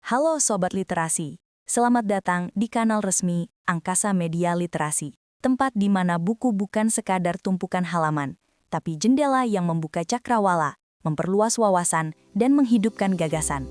Halo Sobat Literasi, selamat datang di kanal resmi Angkasa Media Literasi, tempat di mana buku bukan sekadar tumpukan halaman, tapi jendela yang membuka cakrawala, memperluas wawasan, dan menghidupkan gagasan.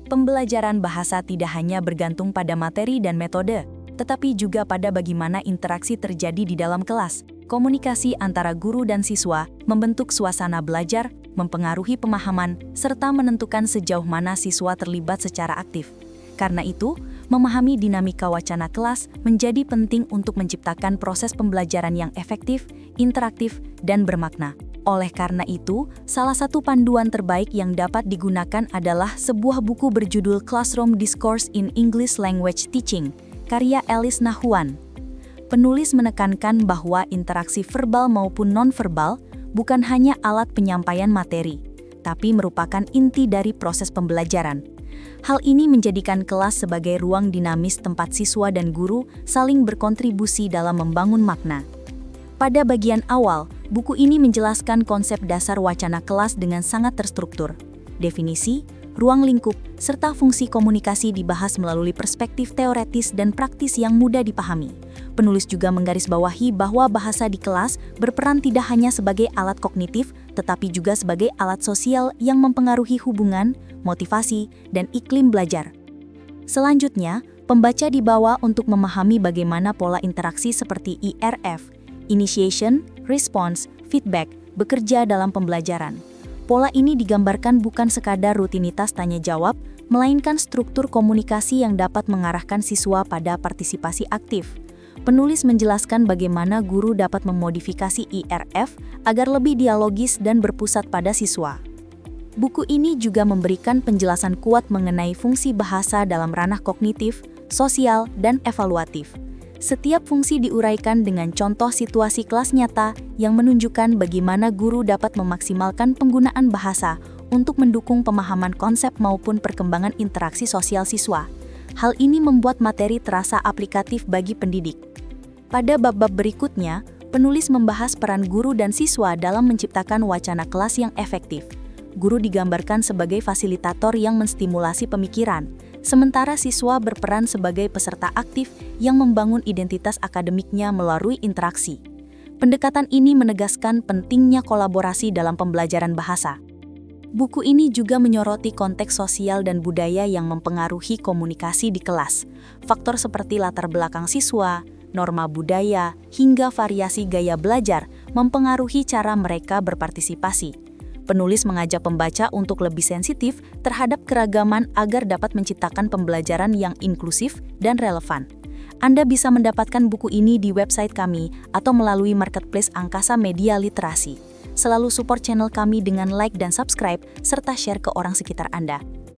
Pembelajaran bahasa tidak hanya bergantung pada materi dan metode, tetapi juga pada bagaimana interaksi terjadi di dalam kelas. Komunikasi antara guru dan siswa membentuk suasana belajar, mempengaruhi pemahaman, serta menentukan sejauh mana siswa terlibat secara aktif. Karena itu, memahami dinamika wacana kelas menjadi penting untuk menciptakan proses pembelajaran yang efektif, interaktif, dan bermakna. Oleh karena itu, salah satu panduan terbaik yang dapat digunakan adalah sebuah buku berjudul Classroom Discourse in English Language Teaching, karya Alice Nahwan. Penulis menekankan bahwa interaksi verbal maupun nonverbal bukan hanya alat penyampaian materi, tapi merupakan inti dari proses pembelajaran. Hal ini menjadikan kelas sebagai ruang dinamis tempat siswa dan guru saling berkontribusi dalam membangun makna. Pada bagian awal, buku ini menjelaskan konsep dasar wacana kelas dengan sangat terstruktur. Definisi, ruang lingkup, serta fungsi komunikasi dibahas melalui perspektif teoretis dan praktis yang mudah dipahami. Penulis juga menggarisbawahi bahwa bahasa di kelas berperan tidak hanya sebagai alat kognitif, tetapi juga sebagai alat sosial yang mempengaruhi hubungan, motivasi, dan iklim belajar. Selanjutnya, pembaca dibawa untuk memahami bagaimana pola interaksi seperti IRF, Initiation, Response, Feedback, bekerja dalam pembelajaran. Pola ini digambarkan bukan sekadar rutinitas tanya-jawab, melainkan struktur komunikasi yang dapat mengarahkan siswa pada partisipasi aktif. Penulis menjelaskan bagaimana guru dapat memodifikasi IRF agar lebih dialogis dan berpusat pada siswa. Buku ini juga memberikan penjelasan kuat mengenai fungsi bahasa dalam ranah kognitif, sosial, dan evaluatif. Setiap fungsi diuraikan dengan contoh situasi kelas nyata yang menunjukkan bagaimana guru dapat memaksimalkan penggunaan bahasa untuk mendukung pemahaman konsep maupun perkembangan interaksi sosial siswa. Hal ini membuat materi terasa aplikatif bagi pendidik. Pada bab-bab berikutnya, penulis membahas peran guru dan siswa dalam menciptakan wacana kelas yang efektif. Guru digambarkan sebagai fasilitator yang menstimulasi pemikiran, sementara siswa berperan sebagai peserta aktif yang membangun identitas akademiknya melalui interaksi. Pendekatan ini menegaskan pentingnya kolaborasi dalam pembelajaran bahasa. Buku ini juga menyoroti konteks sosial dan budaya yang mempengaruhi komunikasi di kelas. Faktor seperti latar belakang siswa, norma budaya, hingga variasi gaya belajar mempengaruhi cara mereka berpartisipasi. Penulis mengajak pembaca untuk lebih sensitif terhadap keragaman agar dapat menciptakan pembelajaran yang inklusif dan relevan. Anda bisa mendapatkan buku ini di website kami atau melalui marketplace Angkasa Media Literasi. Selalu support channel kami dengan like dan subscribe, serta share ke orang sekitar Anda.